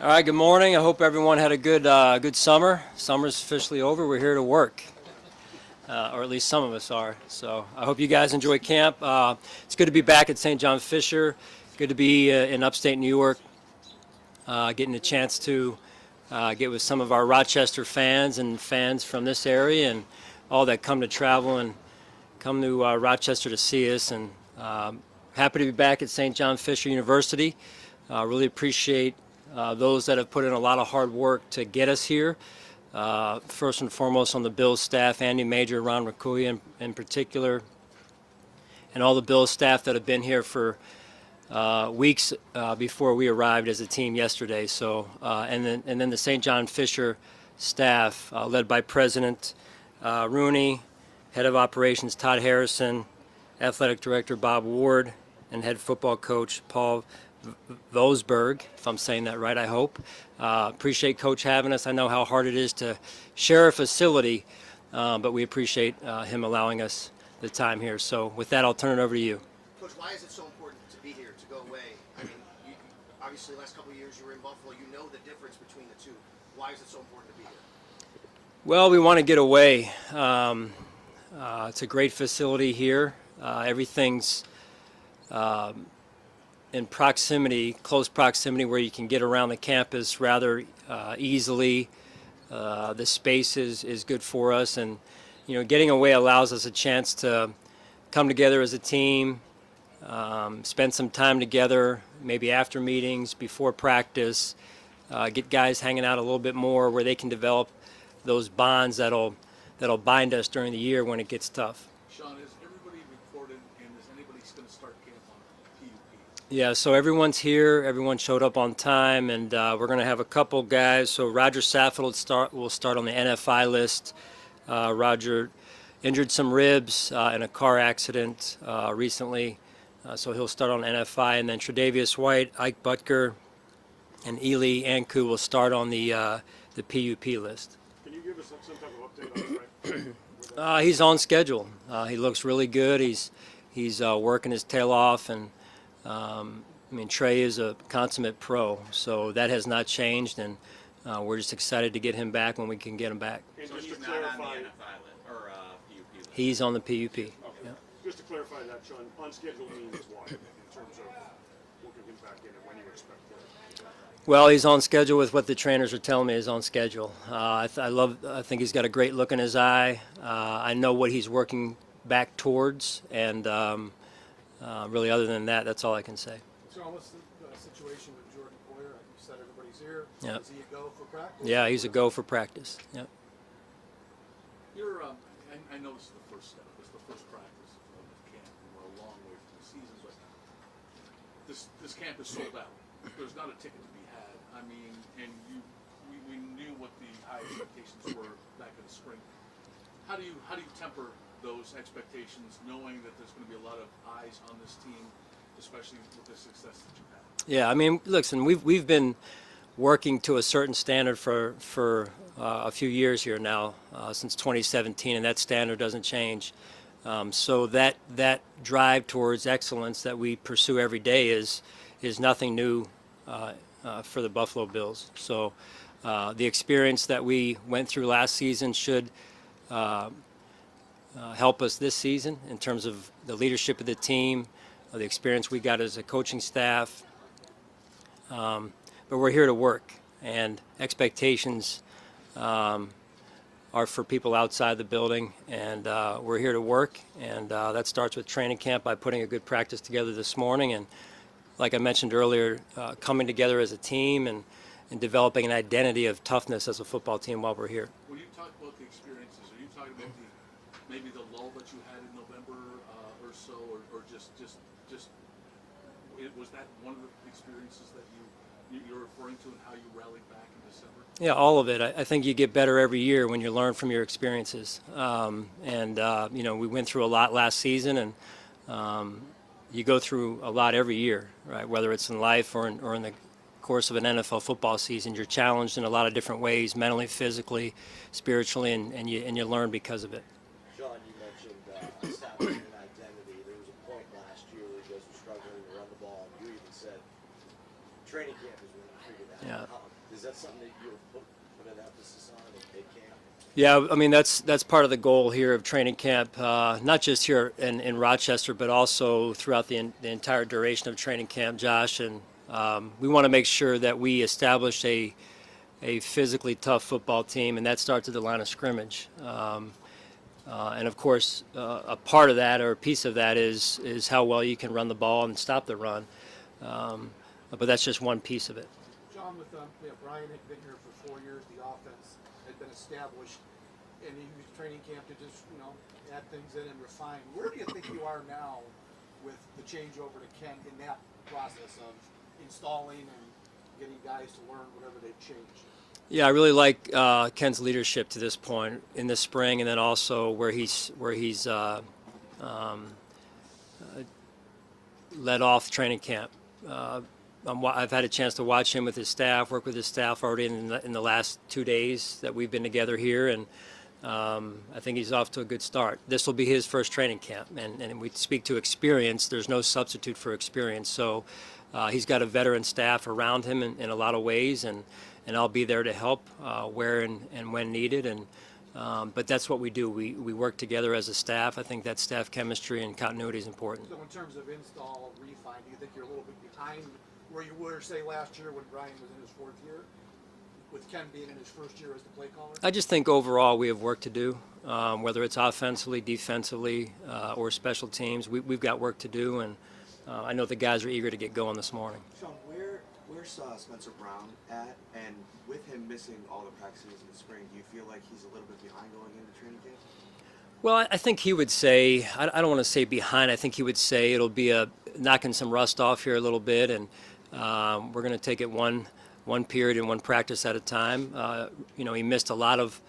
All right, good morning. I hope everyone had a good summer. Summer's officially over. We're here to work, or at least some of us are. So I hope you guys enjoy camp. It's good to be back at St. John Fisher. Good to be in upstate New York, getting a chance to get with some of our Rochester fans and fans from this area and all that come to travel and come to Rochester to see us. And happy to be back at St. John Fisher University. Really appreciate those that have put in a lot of hard work to get us here. First and foremost on the Bills staff, Andy Major, Ron Rakuya in particular, and all the Bills staff that have been here for weeks before we arrived as a team yesterday. So, and then the St. John Fisher staff, led by President Rooney, Head of Operations Todd Harrison, Athletic Director Bob Ward, and Head Football Coach Paul Vosberg, if I'm saying that right, I hope. Appreciate Coach having us. I know how hard it is to share a facility, but we appreciate him allowing us the time here. So with that, I'll turn it over to you. Coach, why is it so important to be here, to go away? I mean, obviously, the last couple of years you were in Buffalo. You know the difference between the two. Why is it so important to be here? Well, we want to get away. It's a great facility here. Everything's in proximity, close proximity, where you can get around the campus rather easily. The space is good for us, and getting away allows us a chance to come together as a team, spend some time together, maybe after meetings, before practice, get guys hanging out a little bit more, where they can develop those bonds that'll bind us during the year when it gets tough. Sean, is everybody reported, and is anybody going to start camp on PUP? Yeah, so everyone's here. Everyone showed up on time, and we're going to have a couple guys. So Roger Saffold will start on the NFI list. Roger injured some ribs in a car accident recently, so he'll start on NFI. And then Tre'Davious White, Ike Butker, and Ely Anku will start on the PUP list. Can you give us some type of update on Trey? He's on schedule. He looks really good. He's working his tail off, and I mean, Trey is a consummate pro, so that has not changed, and we're just excited to get him back when we can get him back. And So just he's to not on the clarify, NFI list, or PUP list? He's on the PUP. okay. Yeah. Just to clarify that, Sean, on schedule means what in terms of looking him back in and when you expect that? Well, he's on schedule with what the trainers are telling me is on schedule. I think he's got a great look in his eye. I know what he's working back towards, and really, other than that, that's all I can say. So what's the situation with Jordan Poyer? You said everybody's here. Yeah. Is he a go for practice? Yeah, he's a go for practice. Yep. You're, I know this is the first step. This is the first practice of the camp, and we're a long way from the season, but this camp is sold out. There's not a ticket to be had. I mean, and we knew what the high expectations were back in the spring. How do you temper those expectations, knowing that there's going to be a lot of eyes on this team, especially with the success that you've had? Yeah, I mean, listen, we've been working to a certain standard for a few years here now, since 2017, and that standard doesn't change. So that drive towards excellence that we pursue every day is nothing new for the Buffalo Bills. So the experience that we went through last season should help us this season in terms of the leadership of the team, the experience we got as a coaching staff. But we're here to work, and expectations are for people outside the building, and we're here to work, and that starts with training camp by putting a good practice together this morning, and like I mentioned earlier, coming together as a team and developing an identity of toughness as a football team while we're here. When you talk about the experiences, are you talking about maybe the lull that you had in November or so, or just was that one of the experiences that you're referring to, and how you rallied back in December? Yeah, all of it. I think you get better every year when you learn from your experiences. We went through a lot last season, and you go through a lot every year, right? Whether it's in life or in the course of an NFL football season, you're challenged in a lot of different ways, mentally, physically, spiritually, and you learn because of it. Sean, you mentioned establishing an identity. There was a point last year where you guys were struggling to run the ball, and you even said training camp is when you figure that Yeah. out. Is that something that you'll put an emphasis on in camp? Yeah, I mean that's part of the goal here of training camp, not just here in Rochester, but also throughout the entire duration of training camp, Josh. And we want to make sure that we establish a physically tough football team, and that starts at the line of scrimmage. And of course, a part of that or a piece of that is how well you can run the ball and stop the run. But that's just one piece of it. John, with Brian had been here for 4 years, the offense had been established, and he used training camp to just add things in and refine. Where do you think you are now with the change over to Ken in that process of installing and getting guys to learn whatever they've changed? Yeah, I really like Ken's leadership to this point in the spring, and then also where he's led off training camp. I've had a chance to watch him with his staff, work with his staff already in the last 2 days that we've been together here, and I think he's off to a good start. This will be his first training camp, and we speak to experience. There's no substitute for experience, so he's got a veteran staff around him in a lot of ways, and I'll be there to help where and when needed. But that's what we do. We work together as a staff. I think that staff chemistry and continuity is important. So in terms of install, refine, do you think you're a little bit behind where you were, say, last year when Brian was in his 4th year, with Ken being in his 1st year as the play caller? I just think overall we have work to do, whether it's offensively, defensively, or special teams. We've got work to do, and I know the guys are eager to get going this morning. Sean, where's Spencer Brown at? And with him missing all the practices in the spring, do you feel like he's a little bit behind going into training camp? Well, I think he would say, I don't want to say behind, I think he would say it'll be knocking some rust off here a little bit, and we're going to take it one period and one practice at a time. He missed a lot of,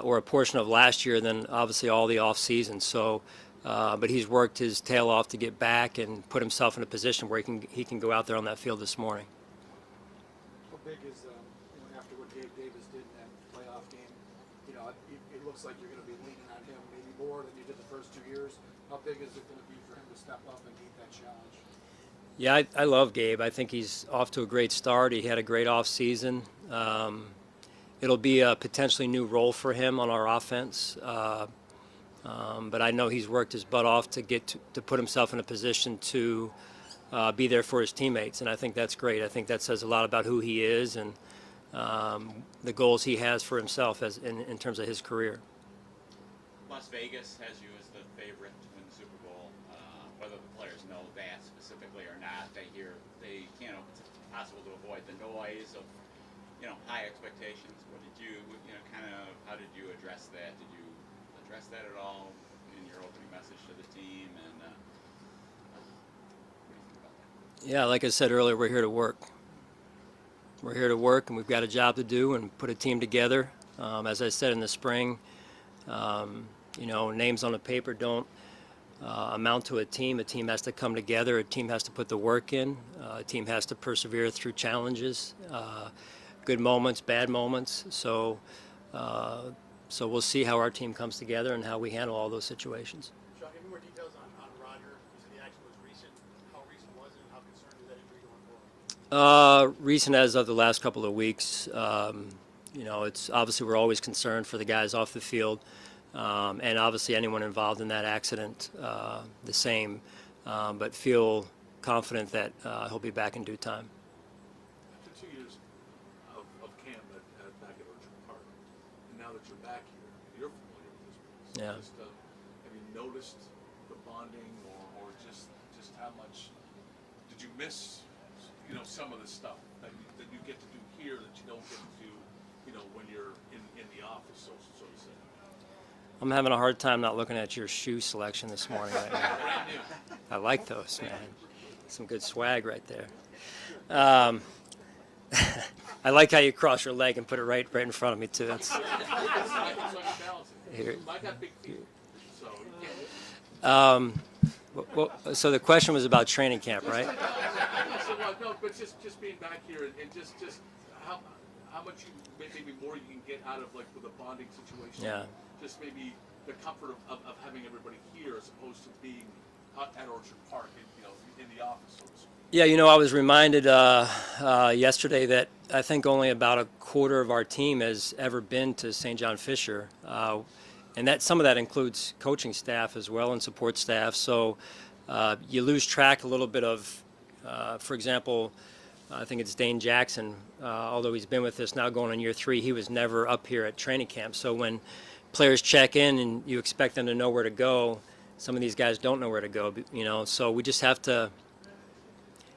or a portion of last year, then obviously all the off season. So, but he's worked his tail off to get back and put himself in a position where he can go out there on that field this morning. How big is, after what Gabe Davis did in that playoff game, it looks like you're going to be leaning on him maybe more than you did the first 2 years. How big is it going to be for him to step up and meet that challenge? Yeah, I love Gabe. I think he's off to a great start. He had a great off season. It'll be a potentially new role for him on our offense. But I know he's worked his butt off to put himself in a position to be there for his teammates, and I think that's great. I think that says a lot about who he is and the goals he has for himself in terms of his career. Las Vegas has you as the favorite to win the Super Bowl. Whether the players know that specifically or not, they can't. It's impossible to avoid the noise of high expectations. What did you how did you address that? Did you address that at all in your opening message to the team? And what do you think about that? Yeah, like I said earlier, we're here to work. We're here to work, and we've got a job to do and put a team together. As I said in the spring, names on the paper don't amount to a team. A team has to come together. A team has to put the work in. A team has to persevere through challenges, good moments, bad moments. So we'll see how our team comes together and how we handle all those situations. Sean, any more details on Roger? You said the action was recent. How recent was it, and how concerned is that injury going forward? Recent as of the last couple of weeks. It's obviously we're always concerned for the guys off the field, and obviously anyone involved in that accident, the same. But feel confident that he'll be back in due time. After 2 years of camp back at Orchard Park, and now that you're back here, you're familiar with this place. Yeah. Have you noticed the bonding, or just how much did you miss? Some of the stuff that you get to do here that you don't get to do, when you're in the office, so to say. I'm having a hard time not looking at your shoe selection this morning right now. Brand new. I like those, man. Some good swag right there. I like how you cross your leg and put it right in front of me too. That's So I can balance it. Here. I got big feet, so you can't. so the question was about training camp, right? So no, but just being back here and just how much maybe more you can get out of with a bonding situation. Yeah. Just maybe the comfort of having everybody here as opposed to being at Orchard Park in the office, so to speak. Yeah, I was reminded yesterday that I think only about a quarter of our team has ever been to St. John Fisher, and that some of that includes coaching staff as well and support staff. So you lose track a little bit of, for example, I think it's Dane Jackson. Although he's been with us now going on year 3, he was never up here at training camp. So when players check in and you expect them to know where to go, some of these guys don't know where to go. So we just have to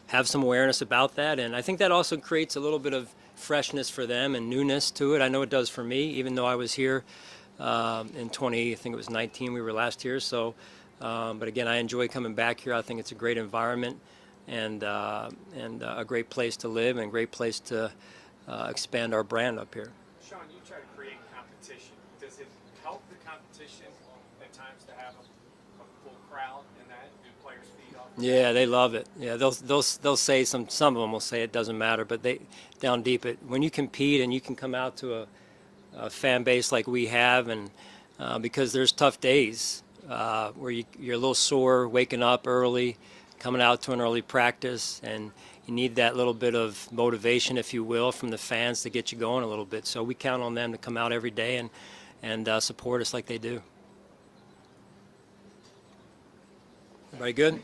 have some awareness about that, and I think that also creates a little bit of freshness for them and newness to it. I know it does for me, even though I was here in 20, I think it was 19, we were last year. So, but again, I enjoy coming back here. I think it's a great environment and a great place to live and a great place to expand our brand up here. Sean, you try to create competition. Does it help the competition at times to have a full crowd and that? Do players feed off? Yeah, they love it. Yeah, they'll say some of them will say it doesn't matter, but they down deep when you compete and you can come out to a fan base like we have, and because there's tough days where you're a little sore waking up early, coming out to an early practice, and you need that little bit of motivation, if you will, from the fans to get you going a little bit. So we count on them to come out every day and support us like they do. Everybody good?